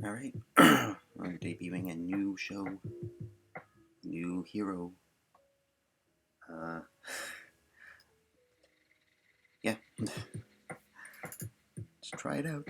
Alright, we're debuting a new show, new hero. Uh, yeah, let's try it out.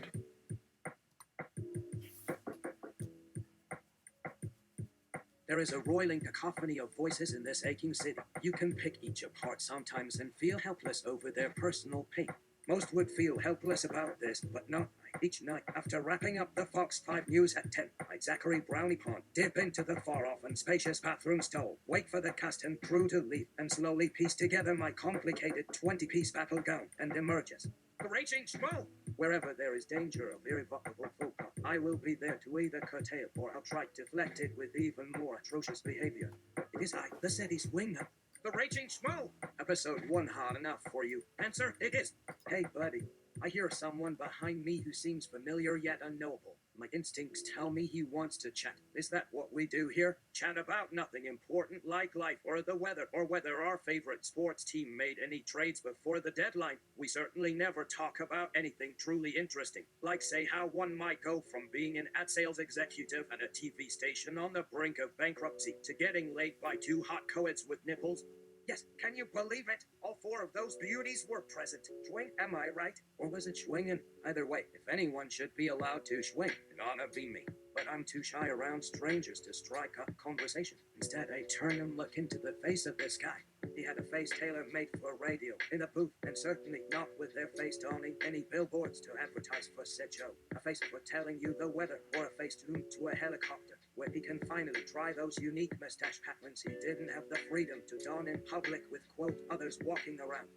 There is a roiling cacophony of voices in this aching city. You can pick each apart sometimes and feel helpless over their personal pain. Most would feel helpless about this, but not I. Each night, after wrapping up the Fox 5 News at 10, I'd Zachary Brownie Pond, dip into the far-off and spacious bathroom stall, wait for the cast and crew to leave, and slowly piece together my complicated 20-piece battle gown, and emerges. The Raging Schmoe! Wherever there is danger of irrevocable faux pas, I will be there to either curtail or outright deflect it with even more atrocious behavior. It is I, the city's winger. The Raging Schmoe! Episode 1 hard enough for you. Answer, it is. Hey, buddy. I hear someone behind me who seems familiar yet unknowable. My instincts tell me he wants to chat. Is that what we do here? Chat about nothing important like life or the weather or whether our favorite sports team made any trades before the deadline. We certainly never talk about anything truly interesting, like say how one might go from being an ad sales executive at a TV station on the brink of bankruptcy to getting laid by two hot co-eds with nipples. Yes, can you believe it? All four of those beauties were present. Schwing, am I right? Or was it schwingin'? Either way, if anyone should be allowed to schwing, it ought to be me. But I'm too shy around strangers to strike up conversation. Instead, I turn and look into the face of this guy. He had a face tailor-made for radio, in a booth, and certainly not with their face donning any billboards to advertise for said show. A face for telling you the weather, or a face tuned to a helicopter, where he can finally try those unique mustache patterns he didn't have the freedom to don in public with, quote, others walking around.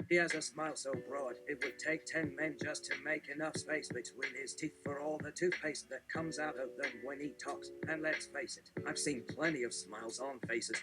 He has a smile so broad, it would take 10 men just to make enough space between his teeth for all the toothpaste that comes out of them when he talks. And let's face it, I've seen plenty of smiles on faces.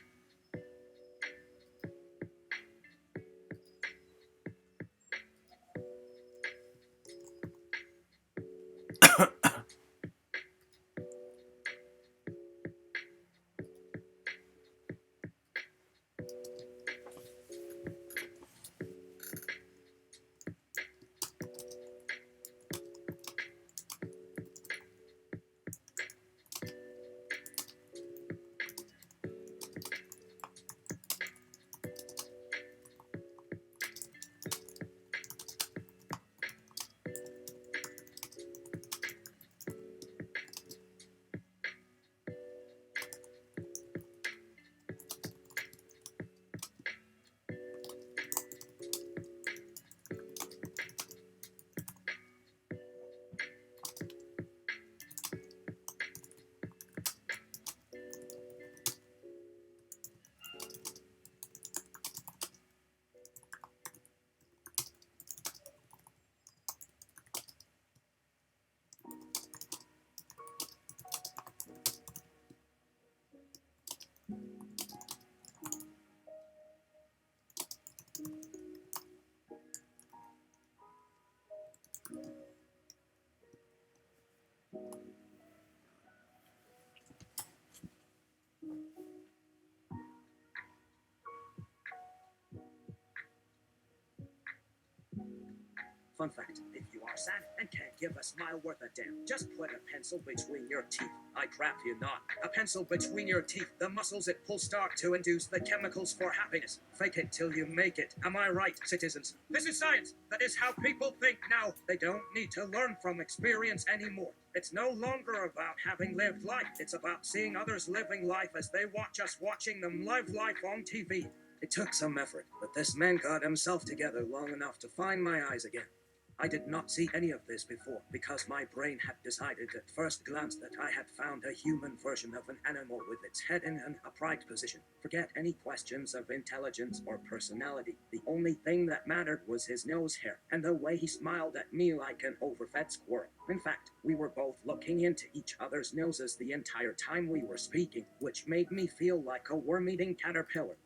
Fun fact, if you are sad and can't give a smile worth a damn, just put a pencil between your teeth. I crap you not. A pencil between your teeth, the muscles it pulls start to induce the chemicals for happiness. Fake it till you make it. Am I right, citizens? This is science. That is how people think now. They don't need to learn from experience anymore. It's no longer about having lived life. It's about seeing others living life as they watch us watching them live life on TV. It took some effort, but this man got himself together long enough to find my eyes again. I did not see any of this before, because my brain had decided at first glance that I had found a human version of an animal with its head in an upright position. Forget any questions of intelligence or personality. The only thing that mattered was his nose hair, and the way he smiled at me like an overfed squirrel. In fact, we were both looking into each other's noses the entire time we were speaking, which made me feel like a worm-eating caterpillar.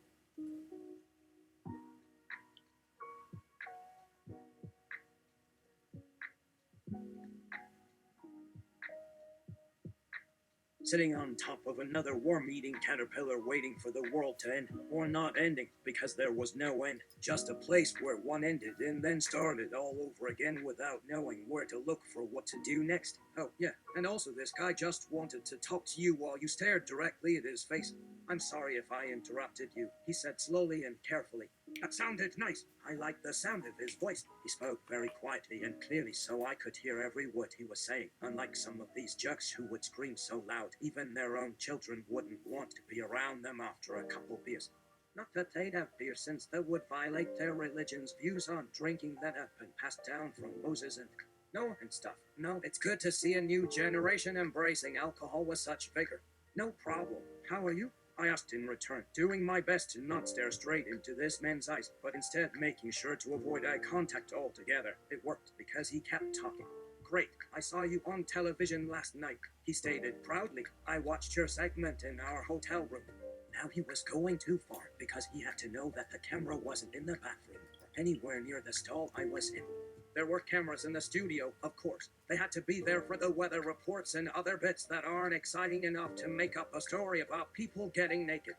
sitting on top of another worm-eating caterpillar waiting for the world to end, or not ending, because there was no end, just a place where one ended and then started all over again without knowing where to look for what to do next. Oh, yeah, and also this guy just wanted to talk to you while you stared directly at his face. I'm sorry if I interrupted you, he said slowly and carefully. That sounded nice. I liked the sound of his voice. He spoke very quietly and clearly so I could hear every word he was saying, unlike some of these jerks who would scream so loud even their own children wouldn't want to be around them after a couple beers. Not that they'd have beer, since that would violate their religion's views on drinking that have been passed down from Moses and Noah and stuff. No, it's good to see a new generation embracing alcohol with such vigor. No problem. How are you? I asked in return, doing my best to not stare straight into this man's eyes, but instead making sure to avoid eye contact altogether. It worked because he kept talking. Great, I saw you on television last night, he stated proudly. I watched your segment in our hotel room. Now he was going too far because he had to know that the camera wasn't in the bathroom or anywhere near the stall I was in. There were cameras in the studio, of course. They had to be there for the weather reports and other bits that aren't exciting enough to make up a story about people getting naked.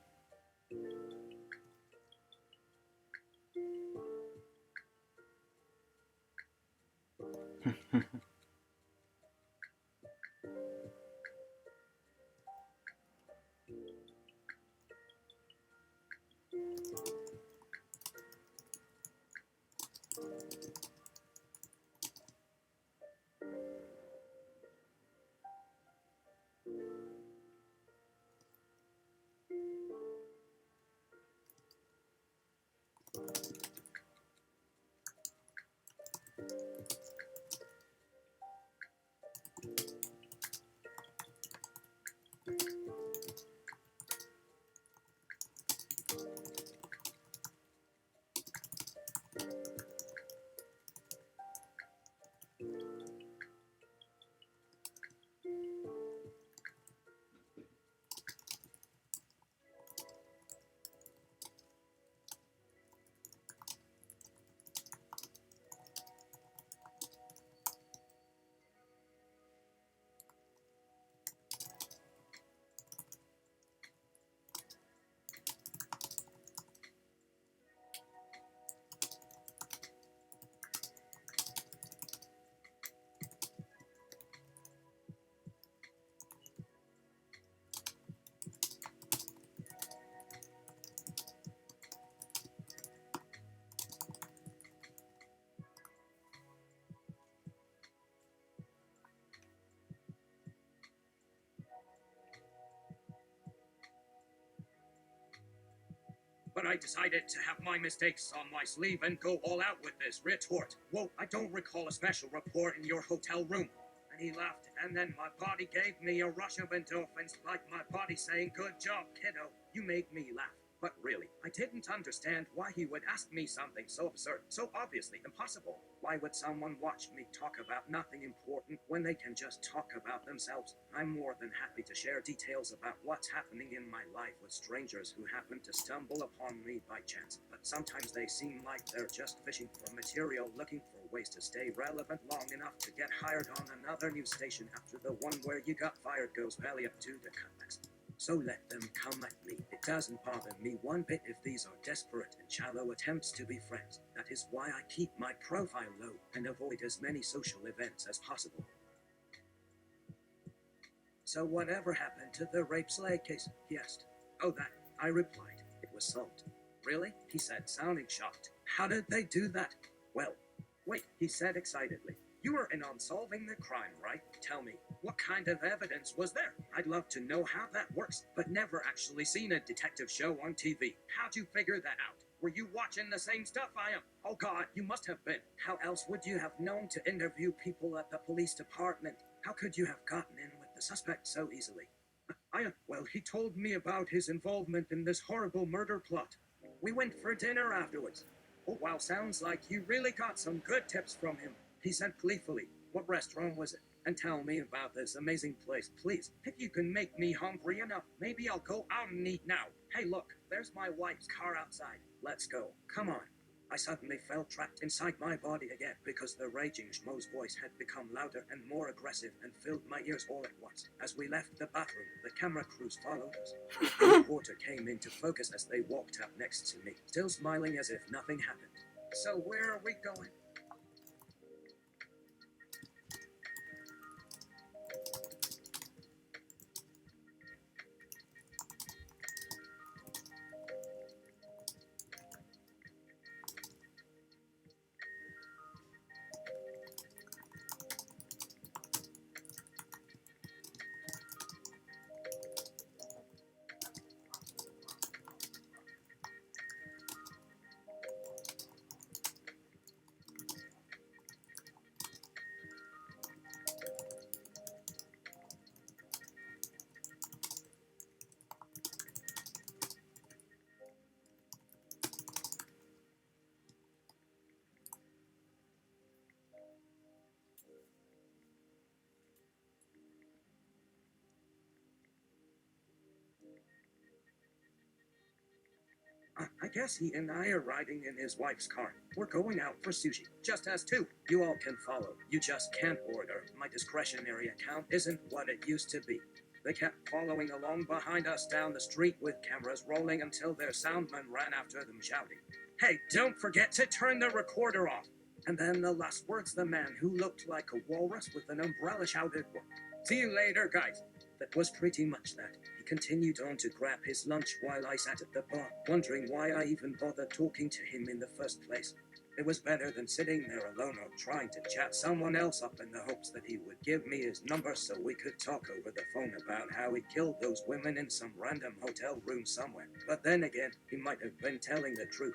But I decided to have my mistakes on my sleeve and go all out with this retort. Whoa, I don't recall a special report in your hotel room. And he laughed, and then my body gave me a rush of endorphins, like my body saying, good job, kiddo. You made me laugh. But really, I didn't understand why he would ask me something so absurd, so obviously impossible. Why would someone watch me talk about nothing important when they can just talk about themselves? I'm more than happy to share details about what's happening in my life with strangers who happen to stumble upon me by chance, but sometimes they seem like they're just fishing for material, looking for ways to stay relevant long enough to get hired on another news station after the one where you got fired goes belly up to the cutbacks. So let them come at me. It doesn't bother me one bit if these are desperate and shallow attempts to be friends. That is why I keep my profile low and avoid as many social events as possible. So whatever happened to the rape Slade case? He asked. Oh, that, I replied. It was solved. Really? He said, sounding shocked. How did they do that? Well, wait, he said excitedly. You were in on solving the crime, right? Tell me, what kind of evidence was there? I'd love to know how that works, but never actually seen a detective show on TV. How'd you figure that out? Were you watching the same stuff I am? Oh God, you must have been. How else would you have known to interview people at the police department? How could you have gotten in with the suspect so easily? Well, he told me about his involvement in this horrible murder plot. We went for dinner afterwards. Oh wow, sounds like you really got some good tips from him, he said gleefully. What restaurant was it? And tell me about this amazing place, please. If you can make me hungry enough, maybe I'll go out and eat now. Hey look, there's my wife's car outside. Let's go. Come on. I suddenly felt trapped inside my body again because the Raging Schmoe's voice had become louder and more aggressive and filled my ears all at once. As we left the bathroom, the camera crews followed us. The reporter came into focus as they walked up next to me, still smiling as if nothing happened. So where are we going? I guess he and I are riding in his wife's car. We're going out for sushi, just as two. You all can follow. You just can't order. My discretionary account isn't what it used to be. They kept following along behind us down the street with cameras rolling until their soundman ran after them shouting, "Hey, don't forget to turn the recorder off." And then the last words the man who looked like a walrus with an umbrella shouted, "See you later, guys." That was pretty much that. He continued on to grab his lunch while I sat at the bar, wondering why I even bothered talking to him in the first place. It was better than sitting there alone or trying to chat someone else up in the hopes that he would give me his number so we could talk over the phone about how he killed those women in some random hotel room somewhere. But then again, he might have been telling the truth.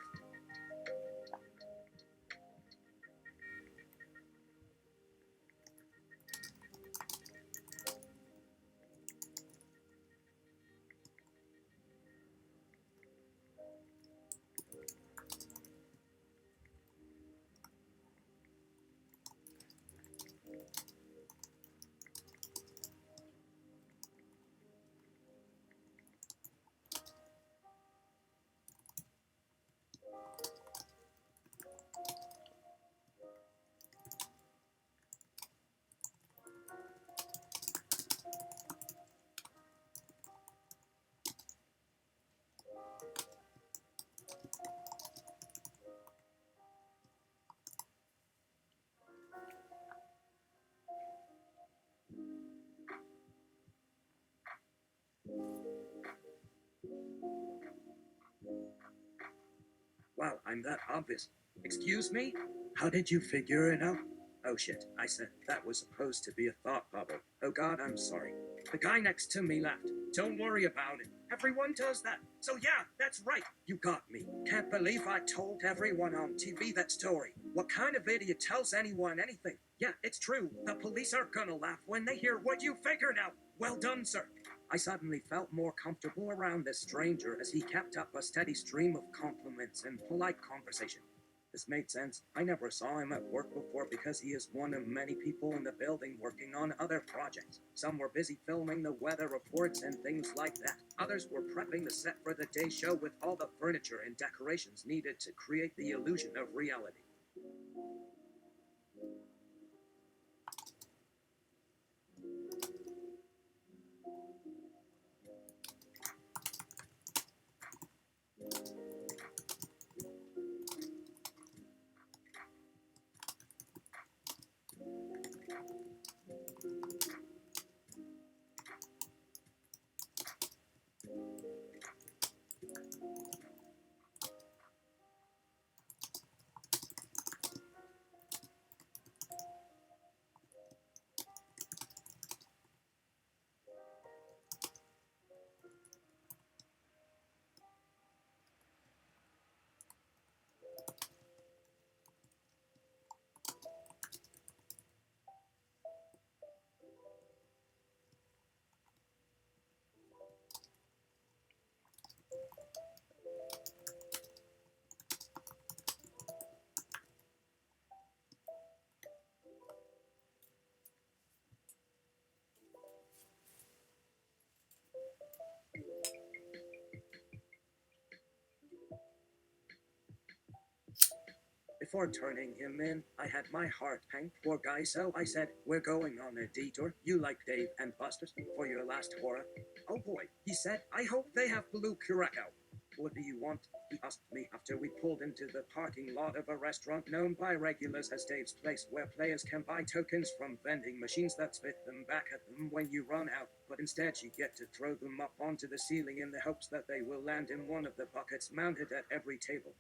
Wow, I'm that obvious. Excuse me? How did you figure it out? Oh shit, I said that was supposed to be a thought bubble. Oh god, I'm sorry. The guy next to me laughed. Don't worry about it. Everyone does that. So yeah, that's right. You got me. Can't believe I told everyone on TV that story. What kind of idiot tells anyone anything? Yeah, it's true. The police are gonna laugh when they hear what you figured out. Well done, sir. I suddenly felt more comfortable around this stranger as he kept up a steady stream of compliments and polite conversation. This made sense. I never saw him at work before because he is one of many people in the building working on other projects. Some were busy filming the weather reports and things like that. Others were prepping the set for the day show with all the furniture and decorations needed to create the illusion of reality. Before turning him in, I had my heart hang, poor guy, so I said, we're going on a detour. You like Dave and Buster's for your last horror? Oh boy, he said, I hope they have blue curacao. What do you want? He asked me after we pulled into the parking lot of a restaurant known by regulars as Dave's Place, where players can buy tokens from vending machines that spit them back at them when you run out, but instead you get to throw them up onto the ceiling in the hopes that they will land in one of the buckets mounted at every table.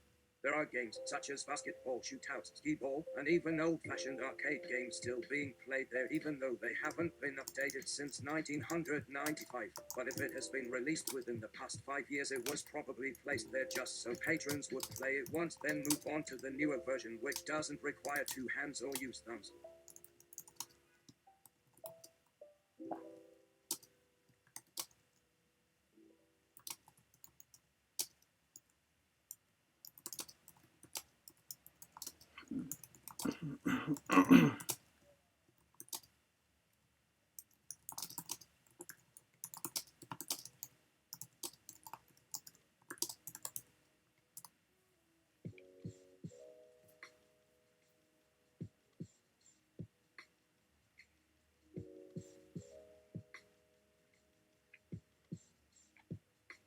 There are games such as basketball shootouts, skee-ball, and even old-fashioned arcade games still being played there, even though they haven't been updated since 1995. But if it has been released within the past 5 years, it was probably placed there just so patrons would play it once, then move on to the newer version, which doesn't require two hands or use thumbs.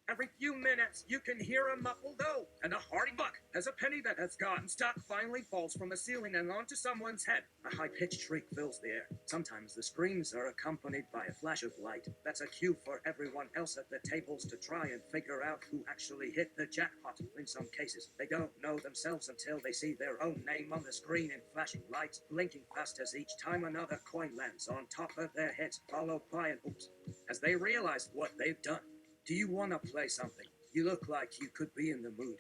Every few minutes, you can hear a muffled "oh" and a hearty buck as a penny that has gotten stuck finally falls from the ceiling and onto someone's head. A high-pitched shriek fills the air. Sometimes the screams are accompanied by a flash of light. That's a cue for everyone else at the tables to try and figure out who actually hit the jackpot. In some cases, they don't know themselves until they see their own name on the screen in flashing lights, blinking fast as each time another coin lands on top of their heads, followed by an oops, as they realize what they've done. Do you want to play something? You look like you could be in the mood.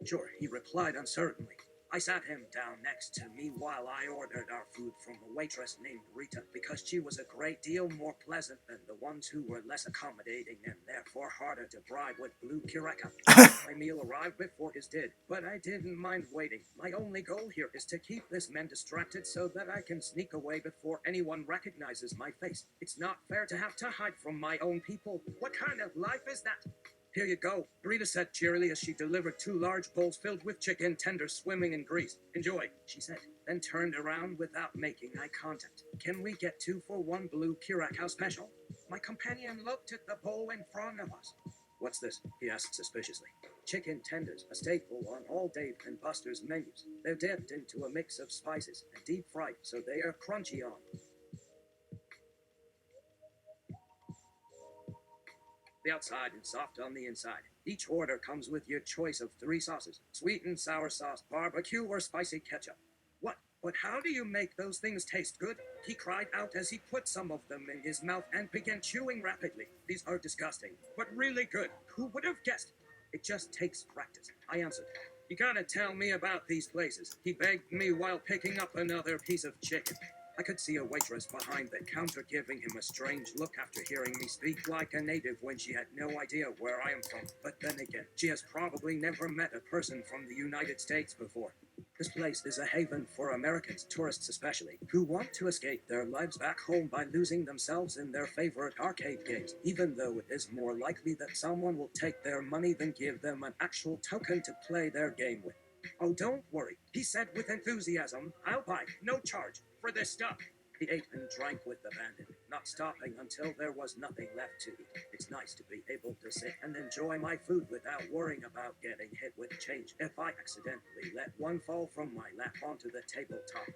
Sure, he replied uncertainly. I sat him down next to me while I ordered our food from a waitress named Rita because she was a great deal more pleasant than the ones who were less accommodating and therefore harder to bribe with blue curacao. My meal arrived before his did, but I didn't mind waiting. My only goal here is to keep this man distracted so that I can sneak away before anyone recognizes my face. It's not fair to have to hide from my own people. What kind of life is that? Here you go, Rita said cheerily as she delivered 2 large bowls filled with chicken tenders swimming in grease. Enjoy, she said, then turned around without making eye contact. Can we get 2 for 1 blue curacao special? My companion looked at the bowl in front of us. What's this? He asked suspiciously. Chicken tenders, a staple on all Dave and Buster's menus. They're dipped into a mix of spices and deep fried, so they are crunchy on the outside and soft on the inside. Each order comes with your choice of 3 sauces: sweet and sour sauce, barbecue, or spicy ketchup. What? But how do you make those things taste good? He cried out as he put some of them in his mouth and began chewing rapidly. These are disgusting, but really good. Who would have guessed? It just takes practice, I answered. You gotta tell me about these places, he begged me while picking up another piece of chicken. I could see a waitress behind the counter giving him a strange look after hearing me speak like a native when she had no idea where I am from. But then again, she has probably never met a person from the United States before. This place is a haven for Americans, tourists especially, who want to escape their lives back home by losing themselves in their favorite arcade games, even though it is more likely that someone will take their money than give them an actual token to play their game with. Oh, don't worry, he said with enthusiasm. I'll buy, no charge, for this stuff. He ate and drank with abandon, not stopping until there was nothing left to eat. It's nice to be able to sit and enjoy my food without worrying about getting hit with change if I accidentally let one fall from my lap onto the tabletop.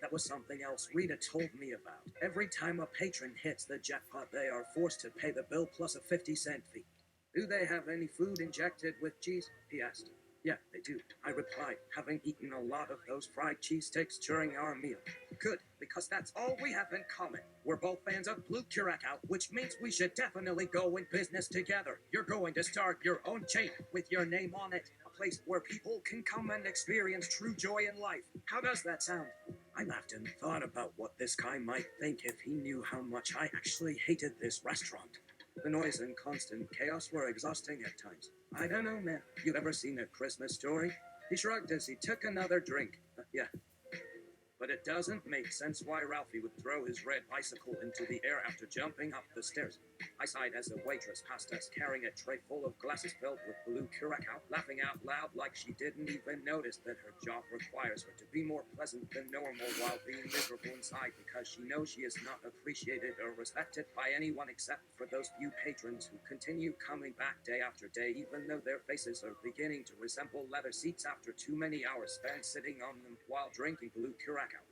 That was something else Rita told me about. Every time a patron hits the jackpot, they are forced to pay the bill plus a 50-cent fee. Do they have any food injected with cheese? He asked. Yeah, they do, I replied, having eaten a lot of those fried cheesesteaks during our meal. Good, because that's all we have in common. We're both fans of blue curacao, which means we should definitely go in business together. You're going to start your own chain with your name on it, a place where people can come and experience true joy in life. How does that sound? I laughed and thought about what this guy might think if he knew how much I actually hated this restaurant. The noise and constant chaos were exhausting at times. I don't know, man. You ever seen A Christmas Story? He shrugged as he took another drink. Yeah. But it doesn't make sense why Ralphie would throw his red bicycle into the air after jumping up the stairs. I sighed as a waitress passed us carrying a tray full of glasses filled with blue curacao, laughing out loud like she didn't even notice that her job requires her to be more pleasant than normal while being miserable inside because she knows she is not appreciated or respected by anyone except for those few patrons who continue coming back day after day even though their faces are beginning to resemble leather seats after too many hours spent sitting on them while drinking blue curacao.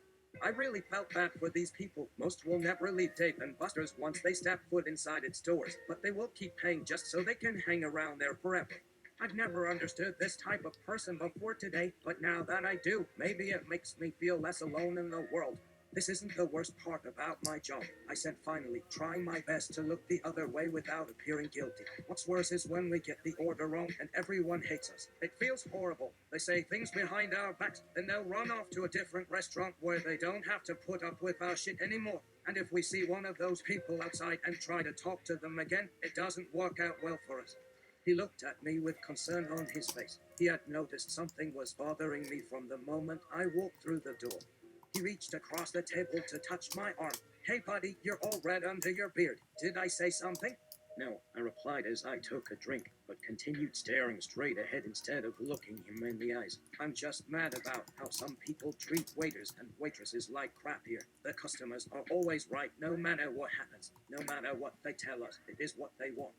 I really felt bad for these people. Most will never leave Dave and Buster's once they step foot inside its doors, but they will keep paying just so they can hang around there forever. I've never understood this type of person before today, but now that I do, maybe it makes me feel less alone in the world. This isn't the worst part about my job, I said finally, trying my best to look the other way without appearing guilty. What's worse is when we get the order wrong and everyone hates us. It feels horrible. They say things behind our backs, then they'll run off to a different restaurant where they don't have to put up with our shit anymore. And if we see one of those people outside and try to talk to them again, it doesn't work out well for us. He looked at me with concern on his face. He had noticed something was bothering me from the moment I walked through the door. He reached across the table to touch my arm. Hey buddy, you're all red under your beard. Did I say something? No, I replied as I took a drink, but continued staring straight ahead instead of looking him in the eyes. I'm just mad about how some people treat waiters and waitresses like crap here. The customers are always right no matter what happens. No matter what they tell us, it is what they want.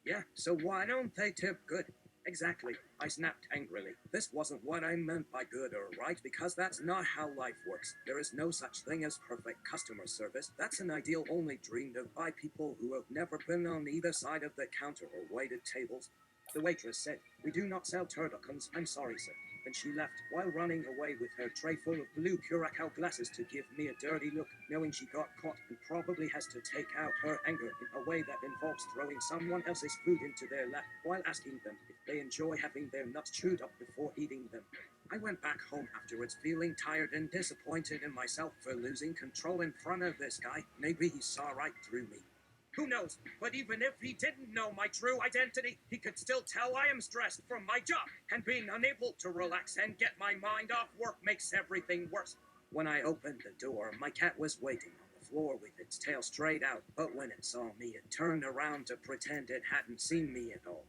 Yeah, so why don't they tip good? Exactly, I snapped angrily. This wasn't what I meant by good or right, because that's not how life works. There is no such thing as perfect customer service. That's an ideal only dreamed of by people who have never been on either side of the counter or waited tables. The waitress said, "We do not sell turtlecons, I'm sorry, sir." Then she left, while running away with her tray full of blue curacao glasses to give me a dirty look, knowing she got caught and probably has to take out her anger in a way that involves throwing someone else's food into their lap while asking them if they enjoy having their nuts chewed up before eating them. I went back home afterwards feeling tired and disappointed in myself for losing control in front of this guy. Maybe he saw right through me. Who knows? But even if he didn't know my true identity, he could still tell I am stressed from my job, and being unable to relax and get my mind off work makes everything worse. When I opened the door, my cat was waiting on the floor with its tail straight out, but when it saw me, it turned around to pretend it hadn't seen me at all.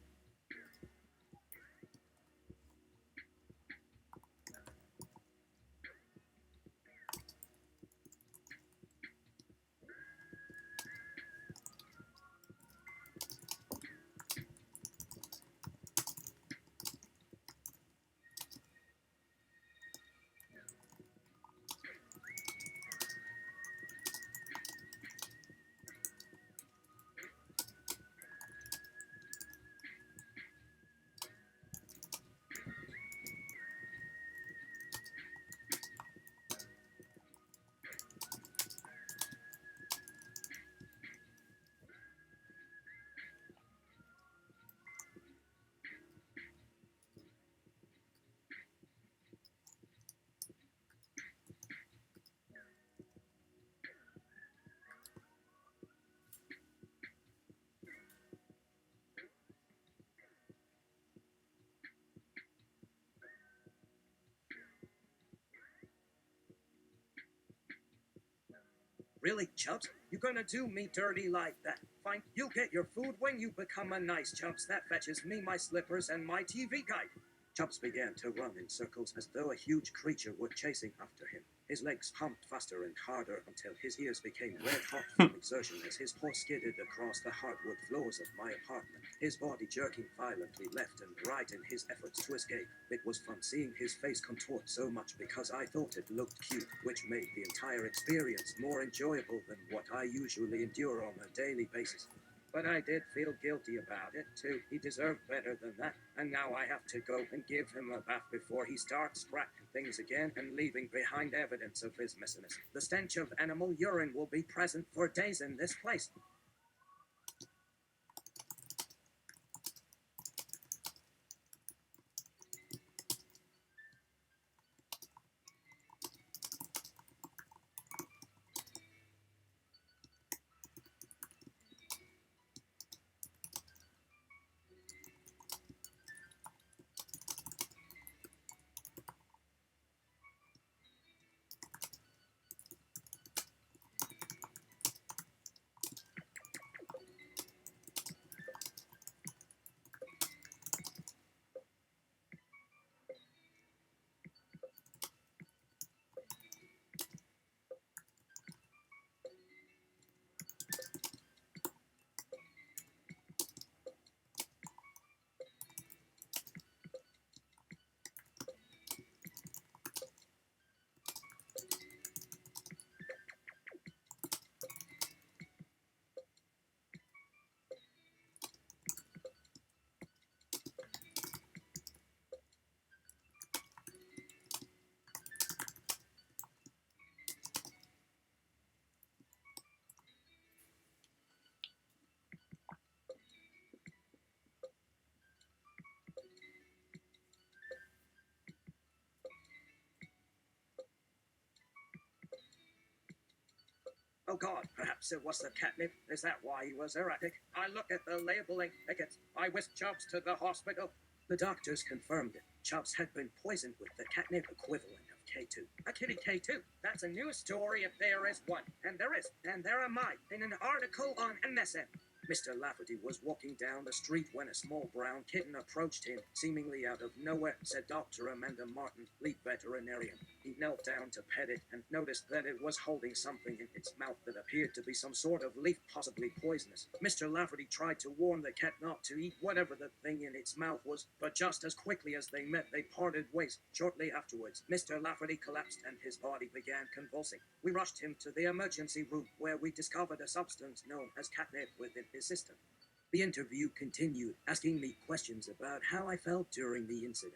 Really, Chubs? You gonna do me dirty like that? Fine, you'll get your food when you become a nice Chubs that fetches me my slippers and my TV guide. Chubs began to run in circles as though a huge creature were chasing after him. His legs pumped faster and harder until his ears became red hot from exertion as his paw skidded across the hardwood floors of my apartment, his body jerking violently left and right in his efforts to escape. It was fun seeing his face contort so much because I thought it looked cute, which made the entire experience more enjoyable than what I usually endure on a daily basis. But I did feel guilty about it, too. He deserved better than that. And now I have to go and give him a bath before he starts scratching things again and leaving behind evidence of his messiness. The stench of animal urine will be present for days in this place. Oh God, perhaps it was the catnip. Is that why he was erratic? I look at the labeling tickets. I whisked Chubbs to the hospital. The doctors confirmed it. Chubbs had been poisoned with the catnip equivalent of K2. A kitty K2. That's a news story if there is one. And there is. And there am I, in an article on MSN. Mr. Lafferty was walking down the street when a small brown kitten approached him, seemingly out of nowhere, said Dr. Amanda Martin, lead veterinarian. He knelt down to pet it and noticed that it was holding something in its mouth that appeared to be some sort of leaf, possibly poisonous. Mr. Lafferty tried to warn the cat not to eat whatever the thing in its mouth was, but just as quickly as they met, they parted ways. Shortly afterwards, Mr. Lafferty collapsed and his body began convulsing. We rushed him to the emergency room, where we discovered a substance known as catnip within his system. The interview continued, asking me questions about how I felt during the incident.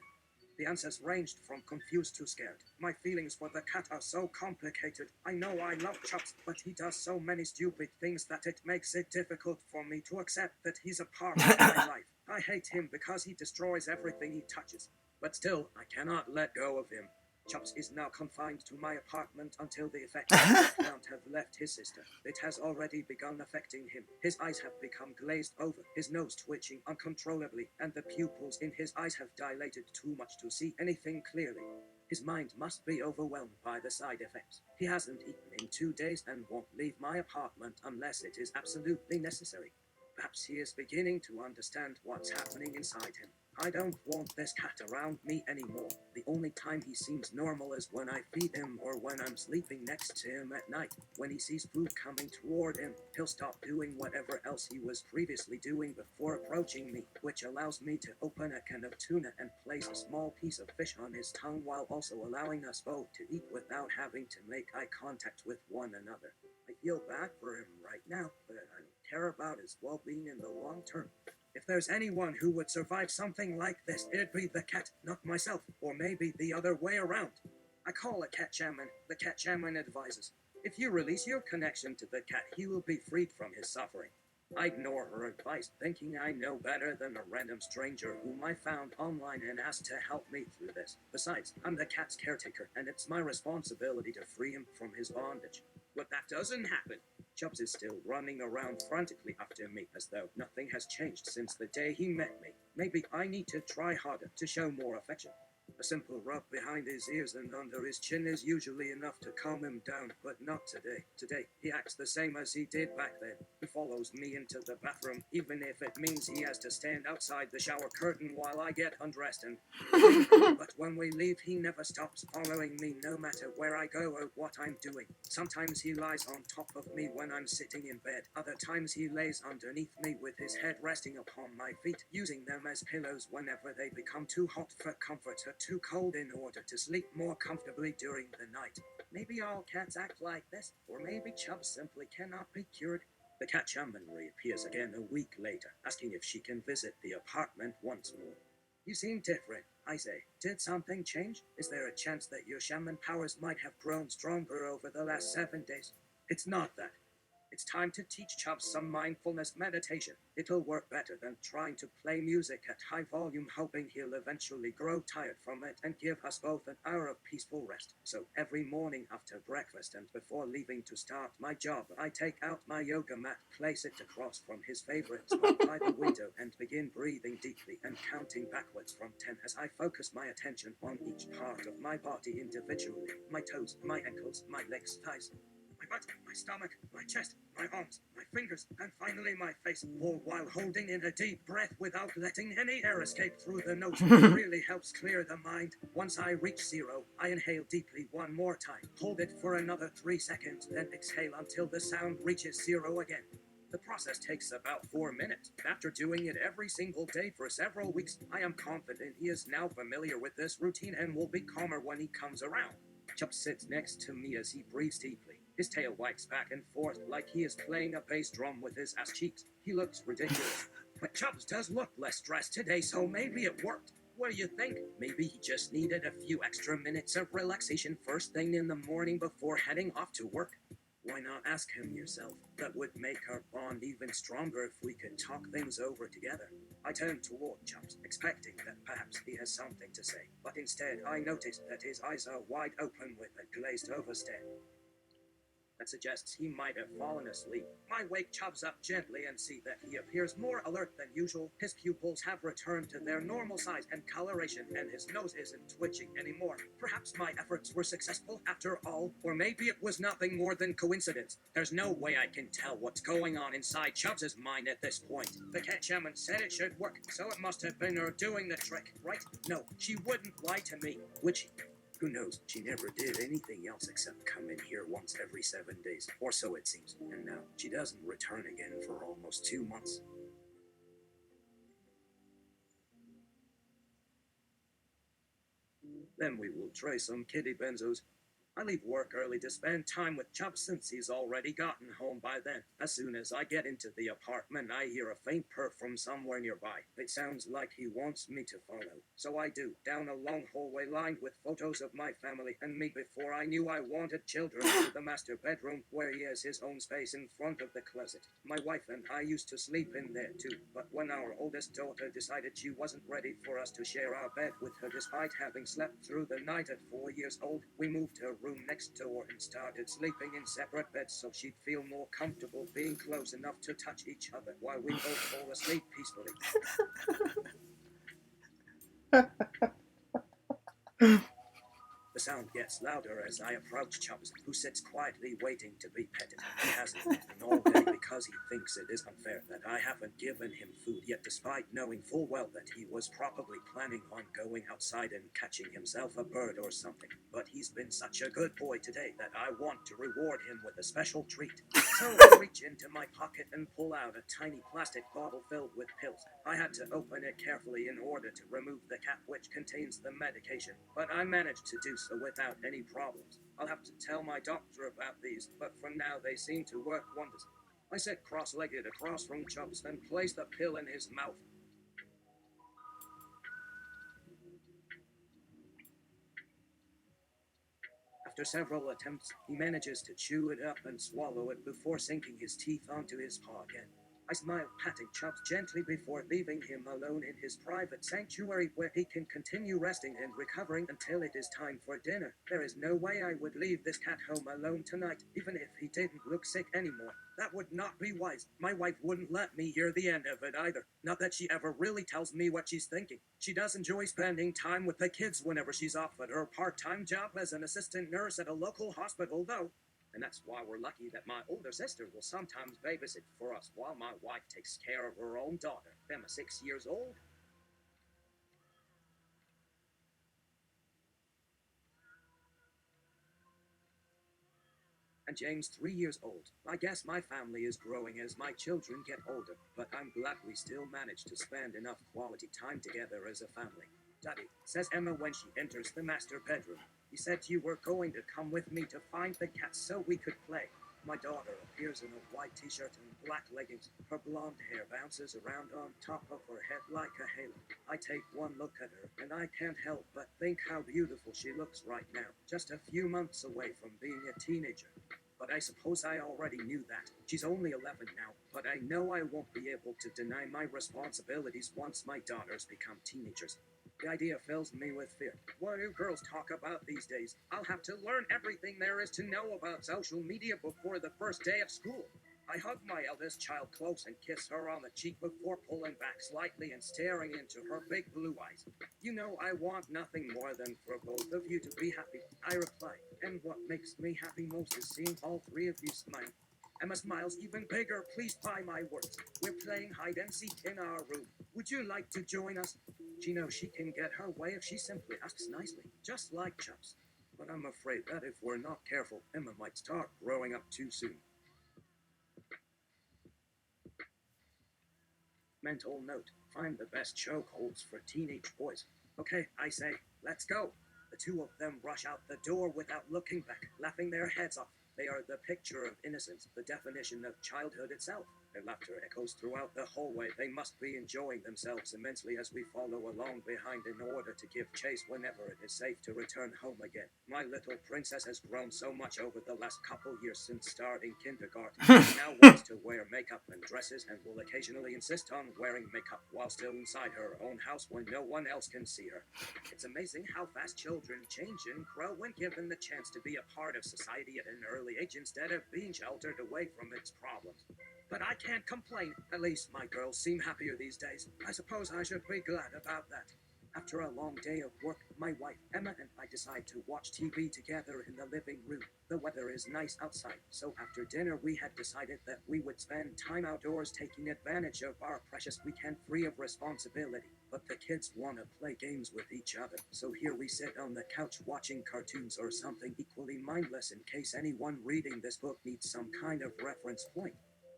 The answers ranged from confused to scared. My feelings for the cat are so complicated. I know I love Chubbs, but he does so many stupid things that it makes it difficult for me to accept that he's a part of my life. I hate him because he destroys everything he touches. But still, I cannot let go of him. Chubbs is now confined to my apartment until the effects of the count have left his system. It has already begun affecting him. His eyes have become glazed over, his nose twitching uncontrollably, and the pupils in his eyes have dilated too much to see anything clearly. His mind must be overwhelmed by the side effects. He hasn't eaten in 2 days and won't leave my apartment unless it is absolutely necessary. Perhaps he is beginning to understand what's happening inside him. I don't want this cat around me anymore. The only time he seems normal is when I feed him or when I'm sleeping next to him at night. When he sees food coming toward him, he'll stop doing whatever else he was previously doing before approaching me, which allows me to open a can of tuna and place a small piece of fish on his tongue while also allowing us both to eat without having to make eye contact with one another. I feel bad for him right now, but I don't care about his well-being in the long term. If there's anyone who would survive something like this, it'd be the cat, not myself, or maybe the other way around. I call a cat shaman. The cat shaman advises. If you release your connection to the cat, he will be freed from his suffering. I ignore her advice, thinking I know better than a random stranger whom I found online and asked to help me through this. Besides, I'm the cat's caretaker, and it's my responsibility to free him from his bondage. But that doesn't happen. Chubbs is still running around frantically after me, as though nothing has changed since the day he met me. Maybe I need to try harder to show more affection. A simple rub behind his ears and under his chin is usually enough to calm him down, but not today. Today, he acts the same as he did back then. He follows me into the bathroom, even if it means he has to stand outside the shower curtain while I get undressed and... But when we leave, he never stops following me, no matter where I go or what I'm doing. Sometimes he lies on top of me when I'm sitting in bed. Other times he lays underneath me with his head resting upon my feet, using them as pillows whenever they become too hot for comfort or too cold in order to sleep more comfortably during the night. Maybe all cats act like this, or maybe Chubbs simply cannot be cured. The cat shaman reappears again a week later, asking if she can visit the apartment once more. You seem different, I say. Did something change? Is there a chance that your shaman powers might have grown stronger over the last 7 days? It's not that. It's time to teach Chubbs some mindfulness meditation. It'll work better than trying to play music at high volume, hoping he'll eventually grow tired from it and give us both an hour of peaceful rest. So every morning after breakfast and before leaving to start my job, I take out my yoga mat, place it across from his favorite spot by the window, and begin breathing deeply and counting backwards from 10 as I focus my attention on each part of my body individually. My toes, my ankles, my legs, thighs, my butt, my stomach, my chest, my arms, my fingers, and finally my face, all while holding in a deep breath without letting any air escape through the nose. It really helps clear the mind. Once I reach 0, I inhale deeply one more time, hold it for another 3 seconds, then exhale until the sound reaches 0 again. The process takes about 4 minutes. After doing it every single day for several weeks, I am confident he is now familiar with this routine and will be calmer when he comes around. Chubbs sits next to me as he breathes deeply. His tail wags back and forth like he is playing a bass drum with his ass cheeks. He looks ridiculous. But Chubbs does look less stressed today, so maybe it worked. What do you think? Maybe he just needed a few extra minutes of relaxation first thing in the morning before heading off to work. Why not ask him yourself? That would make our bond even stronger if we could talk things over together. I turn toward Chubbs, expecting that perhaps he has something to say, but instead I notice that his eyes are wide open with a glazed over stare. That suggests he might have fallen asleep. I wake Chubbs up gently and see that he appears more alert than usual. His pupils have returned to their normal size and coloration, and his nose isn't twitching anymore. Perhaps my efforts were successful after all, or maybe it was nothing more than coincidence. There's no way I can tell what's going on inside Chubbs' mind at this point. The cat shaman said it should work, so it must have been her doing the trick, right? No, she wouldn't lie to me, would she? Who knows? She never did anything else except come in here once every 7 days, or so it seems. And now she doesn't return again for almost 2 months. Then we will try some kitty benzos. I leave work early to spend time with Chubbs since he's already gotten home by then. As soon as I get into the apartment, I hear a faint purr from somewhere nearby. It sounds like he wants me to follow. So I do, down a long hallway lined with photos of my family and me before I knew I wanted children, to the master bedroom where he has his own space in front of the closet. My wife and I used to sleep in there too, but when our oldest daughter decided she wasn't ready for us to share our bed with her despite having slept through the night at 4 years old, we moved her room next door and started sleeping in separate beds so she'd feel more comfortable being close enough to touch each other while we both fall asleep peacefully. The sound gets louder as I approach Chubbs, who sits quietly waiting to be petted. He hasn't eaten all day because he thinks it is unfair that I haven't given him food yet, despite knowing full well that he was probably planning on going outside and catching himself a bird or something. But he's been such a good boy today that I want to reward him with a special treat. So I reach into my pocket and pull out a tiny plastic bottle filled with pills. I had to open it carefully in order to remove the cap which contains the medication, but I managed to do so without any problems. I'll have to tell my doctor about these, but for now they seem to work wonders. I sit cross-legged across from Chubbs and place the pill in his mouth. After several attempts, he manages to chew it up and swallow it before sinking his teeth onto his paw again. I smile, patting Chubbs gently before leaving him alone in his private sanctuary where he can continue resting and recovering until it is time for dinner. There is no way I would leave this cat home alone tonight, even if he didn't look sick anymore. That would not be wise. My wife wouldn't let me hear the end of it either. Not that she ever really tells me what she's thinking. She does enjoy spending time with the kids whenever she's off at her part-time job as an assistant nurse at a local hospital, though. And that's why we're lucky that my older sister will sometimes babysit for us while my wife takes care of her own daughter, Emma 6 years old. And James 3 years old. I guess my family is growing as my children get older, but I'm glad we still manage to spend enough quality time together as a family. Daddy, says Emma when she enters the master bedroom. You said you were going to come with me to find the cat so we could play. My daughter appears in a white t-shirt and black leggings. Her blonde hair bounces around on top of her head like a halo. I take one look at her, and I can't help but think how beautiful she looks right now, just a few months away from being a teenager. But I suppose I already knew that. She's only 11 now, but I know I won't be able to deny my responsibilities once my daughters become teenagers. The idea fills me with fear. What do girls talk about these days? I'll have to learn everything there is to know about social media before the first day of school. I hug my eldest child close and kiss her on the cheek before pulling back slightly and staring into her big blue eyes. You know I want nothing more than for both of you to be happy, I reply. And what makes me happy most is seeing all three of you smile. Emma smiles even bigger, pleased by my words. We're playing hide and seek in our room. Would you like to join us? She knows she can get her way if she simply asks nicely, just like Chubbs. But I'm afraid that if we're not careful, Emma might start growing up too soon. Mental note, find the best chokeholds for teenage boys. Okay, I say, let's go. The two of them rush out the door without looking back, laughing their heads off. They are the picture of innocence, the definition of childhood itself. Their laughter echoes throughout the hallway. They must be enjoying themselves immensely as we follow along behind in order to give chase whenever it is safe to return home again. My little princess has grown so much over the last couple years since starting kindergarten. She now wants to wear makeup and dresses and will occasionally insist on wearing makeup while still inside her own house when no one else can see her. It's amazing how fast children change and grow when given the chance to be a part of society at an early age instead of being sheltered away from its problems. But I can't complain. At least my girls seem happier these days. I suppose I should be glad about that. After a long day of work, my wife Emma and I decide to watch TV together in the living room. The weather is nice outside, so after dinner we had decided that we would spend time outdoors taking advantage of our precious weekend free of responsibility. But the kids want to play games with each other, so here we sit on the couch watching cartoons or something equally mindless in case anyone reading this book needs some kind of reference point.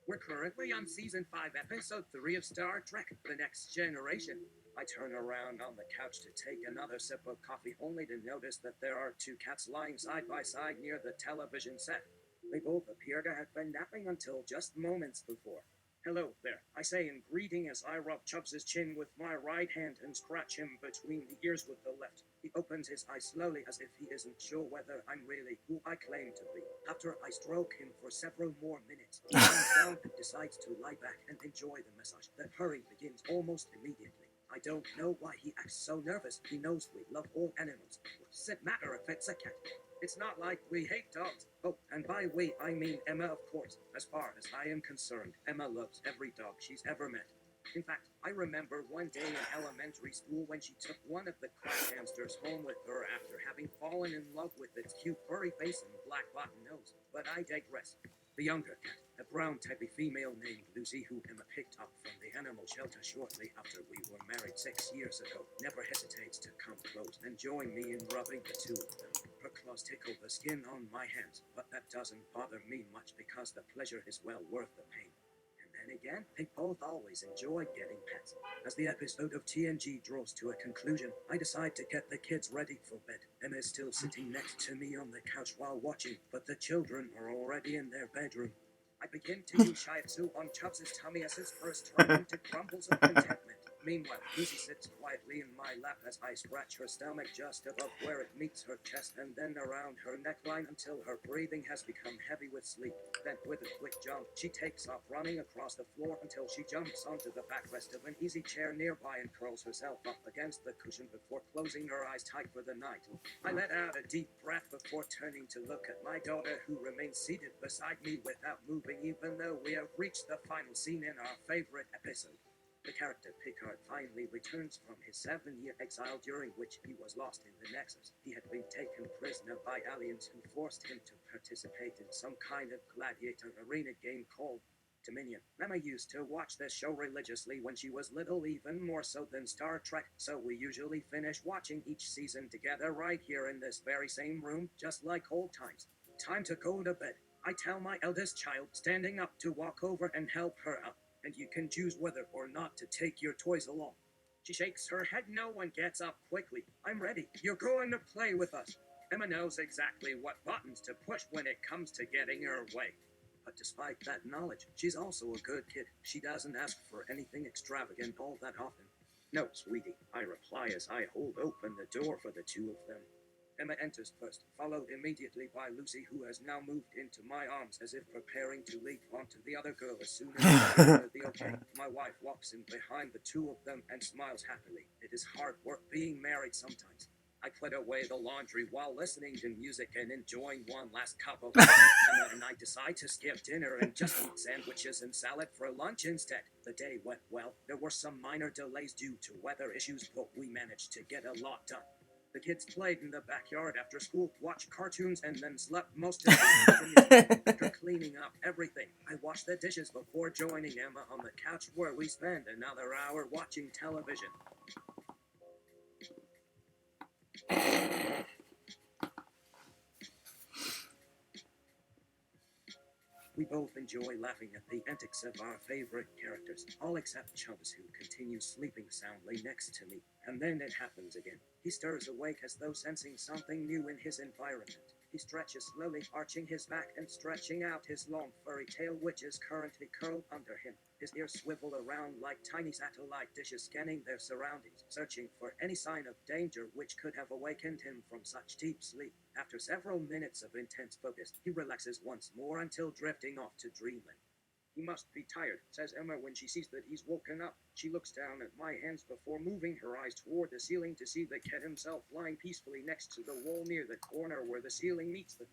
We're currently on Season 5, Episode 3 of Star Trek: The Next Generation. I turn around on the couch to take another sip of coffee, only to notice that there are two cats lying side by side near the television set. They both appear to have been napping until just moments before. Hello there, I say in greeting as I rub Chubbs' chin with my right hand and scratch him between the ears with the left. He opens his eyes slowly as if he isn't sure whether I'm really who I claim to be. After I stroke him for several more minutes, he comes down and decides to lie back and enjoy the massage. The purring begins almost immediately. I don't know why he acts so nervous. He knows we love all animals. What does it matter if it's a cat? It's not like we hate dogs. Oh, and by we, I mean Emma, of course. As far as I am concerned, Emma loves every dog she's ever met. In fact, I remember one day in elementary school when she took one of the class hamsters home with her after having fallen in love with its cute furry face and black button nose. But I digress. The younger cat, a brown tabby female named Lucy, who Emma picked up from the animal shelter shortly after we were married 6 years ago, never hesitates to come close and join me in rubbing the two of them. Her claws tickle the skin on my hands, but that doesn't bother me much because the pleasure is well worth the pain. And again, they both always enjoy getting pets. As the episode of TNG draws to a conclusion, I decide to get the kids ready for bed. Emma is still sitting next to me on the couch while watching, but the children are already in their bedroom. I begin to use shiatsu on Chubbs' tummy as his first turn into grumbles of contentment. Meanwhile, Lucy sits quietly in my lap as I scratch her stomach just above where it meets her chest and then around her neckline until her breathing has become heavy with sleep. Then, with a quick jump, she takes off running across the floor until she jumps onto the backrest of an easy chair nearby and curls herself up against the cushion before closing her eyes tight for the night. I let out a deep breath before turning to look at my daughter, who remains seated beside me without moving, even though we have reached the final scene in our favorite episode. The character Picard finally returns from his 7-year exile, during which he was lost in the Nexus. He had been taken prisoner by aliens who forced him to participate in some kind of gladiator arena game called Dominion. Emma used to watch this show religiously when she was little, even more so than Star Trek, so we usually finish watching each season together right here in this very same room, just like old times. Time to go to bed, I tell my eldest child, standing up to walk over and help her up. And you can choose whether or not to take your toys along. She shakes her head no and gets up quickly. I'm ready. You're going to play with us. Emma knows exactly what buttons to push when it comes to getting her way. But despite that knowledge, she's also a good kid. She doesn't ask for anything extravagant all that often. No, sweetie, I reply as I hold open the door for the two of them. Emma enters first, followed immediately by Lucy, who has now moved into my arms as if preparing to leap onto the other girl as soon as I give her the okay. My wife walks in behind the two of them and smiles happily. It is hard work being married sometimes. I put away the laundry while listening to music and enjoying one last cup of coffee. Emma and I decide to skip dinner and just eat sandwiches and salad for lunch instead. The day went well. There were some minor delays due to weather issues, but we managed to get a lot done. The kids played in the backyard after school, watched cartoons, and then slept most of the day. After cleaning up everything, I washed the dishes before joining Emma on the couch, where we spent another hour watching television. We both enjoy laughing at the antics of our favorite characters, all except Chubbs, who continues sleeping soundly next to me. And then it happens again. He stirs awake as though sensing something new in his environment. He stretches slowly, arching his back and stretching out his long furry tail, which is currently curled under him. His ears swivel around like tiny satellite dishes, scanning their surroundings, searching for any sign of danger which could have awakened him from such deep sleep. After several minutes of intense focus, he relaxes once more until drifting off to dreamland. He must be tired, says Emma when she sees that he's woken up. She looks down at my hands before moving her eyes toward the ceiling to see the cat himself lying peacefully next to the wall near the corner where the ceiling meets the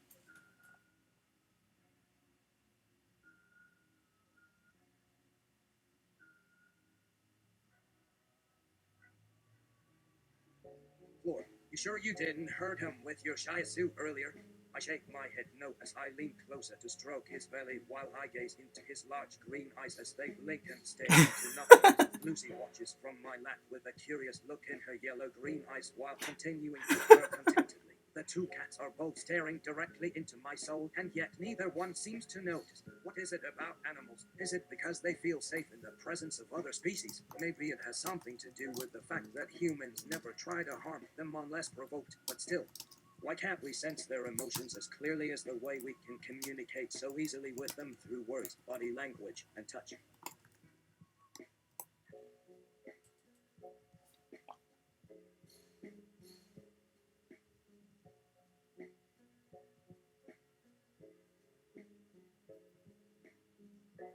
floor. You sure you didn't hurt him with your Shih Tzu earlier? I shake my head no as I lean closer to stroke his belly while I gaze into his large green eyes as they blink and stare into nothing. Lucy watches from my lap with a curious look in her yellow-green eyes while continuing to purr contentedly. The two cats are both staring directly into my soul, and yet neither one seems to notice. What is it about animals? Is it because they feel safe in the presence of other species? Maybe it has something to do with the fact that humans never try to harm them unless provoked, but still. Why can't we sense their emotions as clearly as the way we can communicate so easily with them through words, body language, and touch?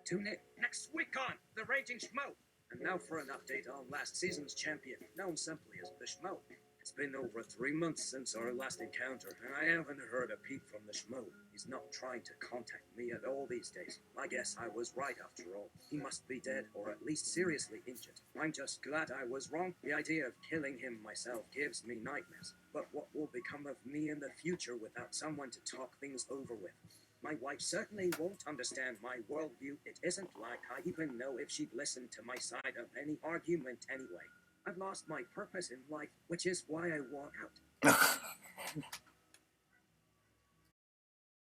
Tune in next week on The Raging Schmoe. And now for an update on last season's champion, known simply as the Schmoe. It's been over 3 months since our last encounter, and I haven't heard a peep from the Schmoe. He's not trying to contact me at all these days. I guess I was right after all. He must be dead, or at least seriously injured. I'm just glad I was wrong. The idea of killing him myself gives me nightmares. But what will become of me in the future without someone to talk things over with? My wife certainly won't understand my worldview. It isn't like I even know if she'd listen to my side of any argument anyway. I've lost my purpose in life, which is why I want out.